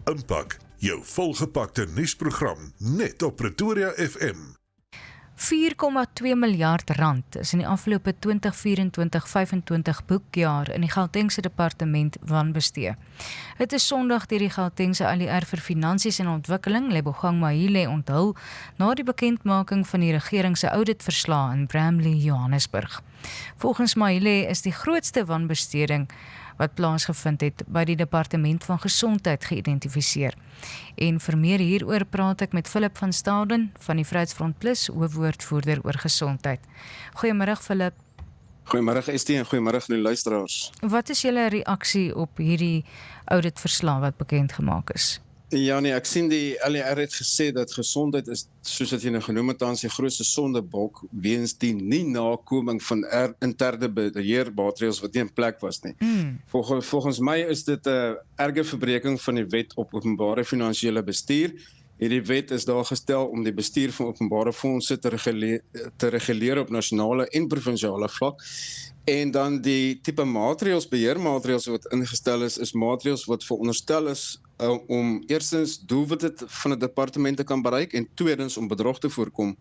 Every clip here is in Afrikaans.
Impak, jou volgepakte nuusprogram net op Pretoria FM. 4,2 miljard rand is in die afgelope 2024-25 boekjaar in die Gautengse departement wanbestee. Het is Sondag deur die Gautengse ALR vir Finansies en Ontwikkeling, Lebogang Mahile, onthul na die bekendmaking van die regering se auditverslae in Bramley, Johannesburg. Volgens Mahile is die grootste wanbesteding wat plaasgevind het by die Departement van Gesondheid geïdentifiseer. En vir meer hieroor praat ek met Philip van Staden van die Vryheidsfront Plus, hoofwoordvoerder oor gesondheid. Goeiemôre Philip. Goeiemôre Estie en goeiemôre aan die luisteraars. Wat is julle reaksie op hierdie auditverslag wat bekend gemaak is? Ja nee, ek sien die ALR het gesê dat gesondheid is, soos wat jy nou genoem het, tans die grootste sondebok weens die nie nakoming van interne beheermaatreëls wat nie in plek was nie. Volgens my is dit 'n erge verbreeking van die wet op openbare finansiële bestuur. Hierdie wet is daar gestel om die bestuur van openbare fondse te reguleer op nasionale en provinsiale vlak. En dan die tipe maatreëls, beheermaatreëls wat ingestel is maatreëls wat veronderstel is om eerstens doelwitte van 'n departement te kan bereik en tweedens om bedrog te voorkom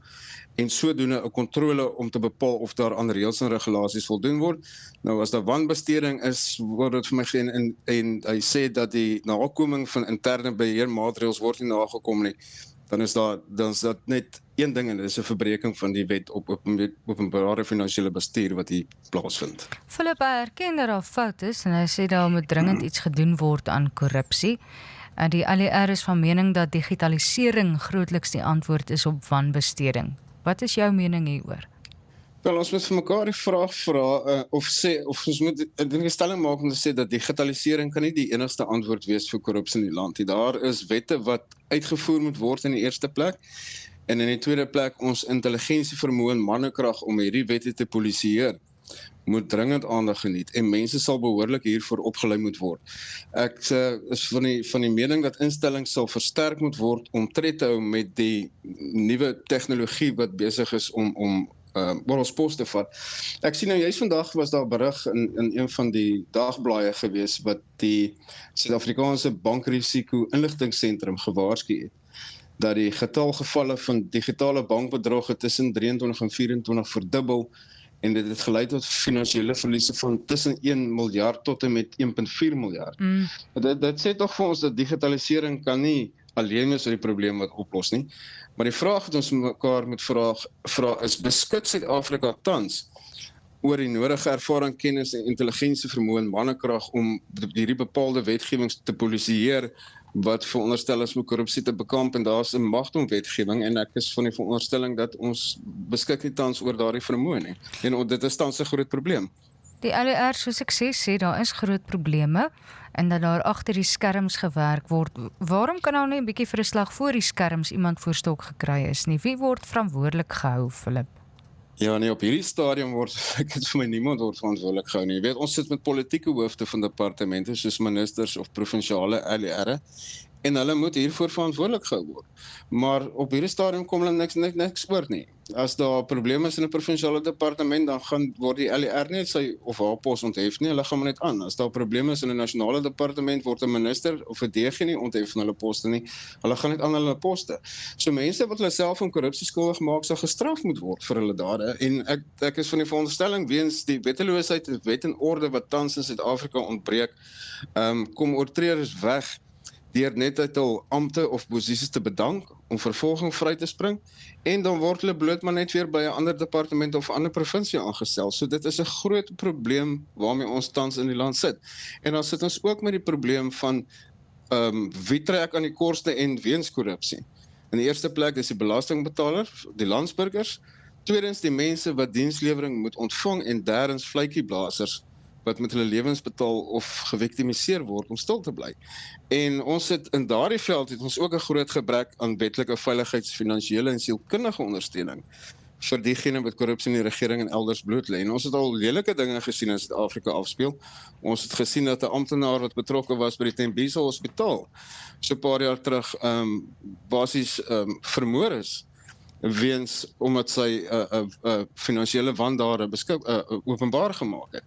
en sodoende 'n kontrole om te bepaal of daar aan reëls en regulasies voldoen word. Nou as daar wanbesteding is, word dit vir my geen en hy sê dat die nakoming van interne beheermaatreëls word nie nagekom nie. Dan is dat net een ding en dit is 'n verbreeking van die wet op openbare finansiële bestuur wat hier plaasvind. Philip erken dat daar fout is en hy sê daar moet dringend iets gedoen word aan korrupsie. En die ALR is van mening dat digitalisering grootliks die antwoord is op wanbesteding. Wat is jou mening hieroor? Wel, ons moet vir mekaar die vraag vra of ons moet 'n stelling maak om te sê dat digitalisering kan nie die enigste antwoord wees vir korrupsie in die land nie. Daar is wette wat uitgevoer moet word in die eerste plek en in die tweede plek ons intelligensievermoë en mannekrag om hierdie wette te polisieer moet dringend aandag geniet en mense sal behoorlik hiervoor opgelei moet word. Ek is van die mening dat instellings sal versterk moet word om tred te hou met die nuwe tegnologie wat besig is om ons pos te vat. Ek sien nou juist vandag was daar 'n berig in een van die dagblaaie gewees wat die Suid-Afrikaanse Bankrisiko Inligtingseentrum gewaarsku het dat die getal gevalle van digitale bankbedrog tussen 23 en 24 verdubbel en dit het gelei tot finansiële verliese van tussen 1 miljard tot en met 1,4 miljard. Dit sê tog vir ons dat digitalisering kan nie alleen is die probleem wat oplos nie. Maar die vraag wat ons mekaar moet vra is, beskik Suid-Afrika tans oor die nodige ervaring, kennis en intelligensievermoë en mannekrag om hierdie bepaalde wetgewings te polisieer wat veronderstel is om korrupsie te bekamp en daar is 'n magt om wetgewing en ek is van die veronderstelling dat ons beskik nie tans oor daardie vermoë nie. En dit is tans 'n groot probleem. Die ALR, soos ek sê daar is groot probleme en dat daar agter die skerms gewerk word. Waarom kan nou nie 'n bietjie vir 'n slag voor die skerms iemand voor stok gekry is nie? Wie word verantwoordelik gehou, Philip? Ja, nee, op hierdie stadium ek het vir my niemand word verantwoordelik gehou nie. Jy weet, ons sit met politieke hoofde van departemente soos ministers of provinsiale ALR en hulle moet hiervoor verantwoordelik gehou word. Maar op hierdie stadium kom hulle niks oor nie. As daar probleme is in 'n provinsiale departement, dan word die ALR nie sy of haar pos onthef nie, hulle gaan maar net aan. As daar probleme is in 'n nasionale departement, word 'n minister of 'n DG nie onthef van hulle poste nie, hulle gaan net aan hulle poste. So mense wat hulle self aan korrupsie skuldig maak, sal gestraf moet word vir hulle dade. En ek is van die veronderstelling weens die wetteloosheid en wet en orde wat tans in Suid-Afrika ontbreek, kom oortreders weg deur net uit hul ampte of posisies te bedank om vervolging vry te spring en dan word hulle bloot maar net weer by 'n ander departement of 'n ander provinsie aangestel. So dit is 'n groot probleem waarmee ons tans in die land sit. En dan sit ons ook met die probleem van wie trek aan die koste en weens korrupsie. In die eerste plek is die belastingbetaler, die landsburgers, tweedens die mense wat dienslewering moet ontvang en derdens vletjieblassers wat met hulle lewens betaal of geviktimiseer word om stil te bly. En ons het in daardie veld het ons ook 'n groot gebrek aan wetlike veiligheids-, finansiële en sielkundige ondersteuning vir diegene wat korrupsie in die regering en elders bloot lê. En ons het al lelike dinge gesien in Suid-Afrika afspeel. Ons het gesien dat 'n amptenaar wat betrokke was by die Tembisa Hospitaal so 'n paar jaar terug basies vermoor is. omdat sy finansiële wandare openbaar gemaak het.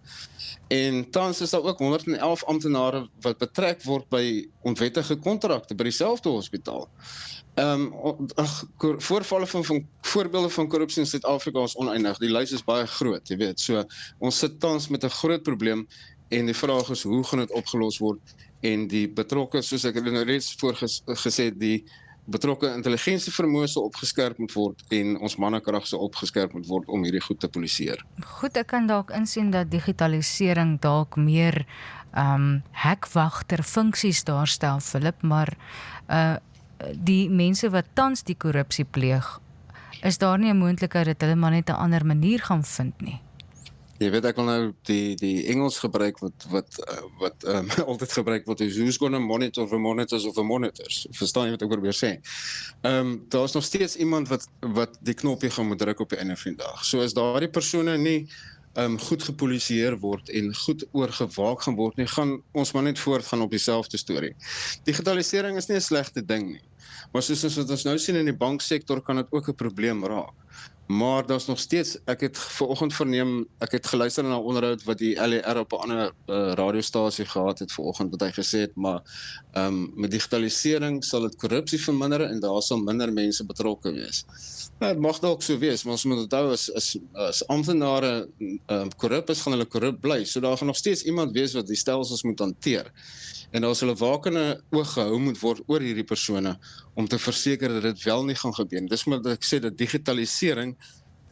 En tans is daar ook 111 amptenare wat betrek word by onwettige kontrakte by dieselfde hospitaal. Voorbeelde van korrupsie in Suid-Afrika is oneindig. Die lys is baie groot, jy weet. So, ons sit tans met 'n groot probleem en die vraag is, hoe gaan dit opgelos word? En die betrokke, soos ek nou reeds voorgesê het, die betrokke intelligensievermoë sal opgeskerp moet word en ons mannekrag sal opgeskerp moet word om hierdie goed te polisieer. Goed, ek kan dalk insien dat digitalisering dalk meer hekwagter funksies daarstel, Philip, maar die mense wat tans die korrupsie pleeg, is daar nie 'n moontlikheid dat hulle maar net 'n ander manier gaan vind nie? Jy weet, ek wil nou die Engels gebruik wat altyd gebruik word, is who's gonna monitor for monitors of for monitors. Verstaan jy wat ek probeer sê? Daar is nog steeds iemand wat die knoppie gaan moet druk op die einde van die dag. So as daardie persone nie goed gepolisieer word en goed oorgewaak gaan word nie, gaan ons maar net voortgaan op dieselfde storie. Digitalisering is nie 'n slegte ding nie, maar soos wat ons nou sien in die banksektor kan dit ook 'n probleem raak. Maar daar's nog steeds, ek het vanoggend verneem, ek het geluister na 'n onderhoud wat die LER op 'n ander radiostasie gehad het vanoggend, wat hy gesê het, maar met digitalisering sal dit korrupsie verminder en daar sal minder mense betrokke wees. Nou, dit mag dalk so wees, maar ons moet onthou, as amptenare korrup is, gaan hulle korrup bly, so daar gaan nog steeds iemand wees wat die stelsels moet hanteer. En daar sal 'n wakende oog gehou moet word oor hierdie persone, om te verseker dat dit wel nie gaan gebeur. Dis maar dat ek sê dat digitalisering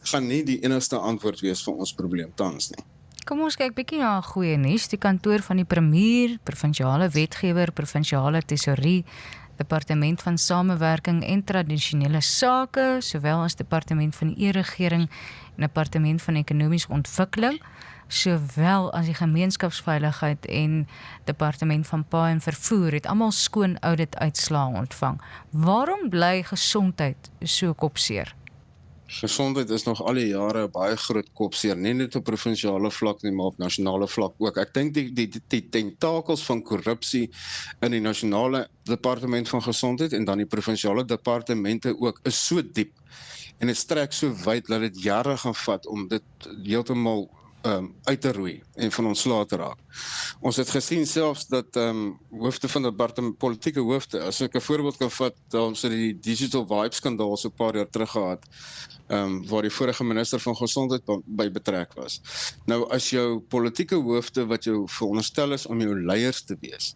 gaan nie die enigste antwoord wees vir ons probleem tans nie. Kom ons kyk bietjie na goeie nuus. Die kantoor van die premier, provinsiale wetgewer, provinsiale tesourie, departement van samewerking en tradisionele sake, sowel as departement van die e-regering en departement van ekonomiese ontwikkeling, sowel as die gemeenskapsveiligheid en departement van paai en vervoer, het almal skoon audit uitslae ontvang. Waarom bly gesondheid so kopseer? Gesondheid is nog al die jare 'n baie groot kopseer, nie net op provinsiale vlak nie, maar op nasionale vlak ook. Ek dink die tentakels van korrupsie in die nasionale departement van gesondheid en dan die provinsiale departemente ook is so diep en dit strek so wyd dat dit jare gaan vat om dit heeltemal uit te roei en van ontslae te raak. Ons het gesien selfs dat hoofde van departement, politieke hoofde, as ek 'n voorbeeld kan vat, ons het die Digital Vibe skandaal so 'n paar jaar terug gehad, waar die vorige minister van gesondheid by betrek was. Nou as jou politieke hoofde wat jou veronderstel is om jou leiers te wees,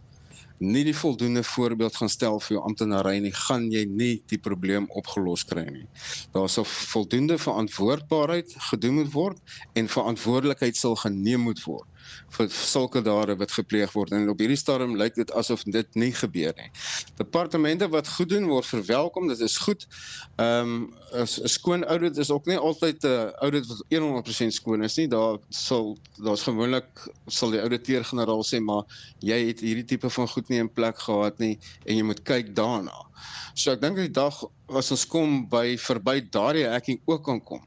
nie die voldoende voorbeeld gaan stel vir jou amptenary nie, gaan jy nie die probleem opgelos kry nie. Daar sal voldoende verantwoordbaarheid gedoen moet word en verantwoordelikheid sal geneem moet word vir sulke dade wat gepleeg word. En op hierdie stadium lyk dit asof dit nie gebeur nie. Departemente wat goed doen word verwelkom, dit is goed. 'n skoon audit is ook nie altyd 'n audit wat 100% skoon is nie. Daar's gewoonlik sal die ouditeur-generaal sê, maar jy het hierdie tipe van goed nie in plek gehad nie en jy moet kyk daarna. So ek dink die dag as ons kom verby daardie hekking ook kan kom,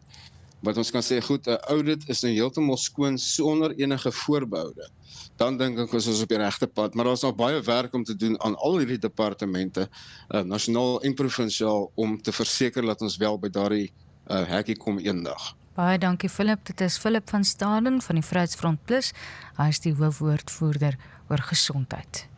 wat ons kan sê, goed, 'n audit is nou heeltemal skoon sonder enige voorbehoude, dan dink ek ons is op die regte pad, maar daar is nog baie werk om te doen aan al hierdie departemente, nasionaal en provinsiaal, om te verseker dat ons wel by daardie hekkie kom eendag. Baie dankie Philip, dit is Philip van Staden van die Vryheidsfront Plus, hy is die hoofwoordvoerder oor gesondheid.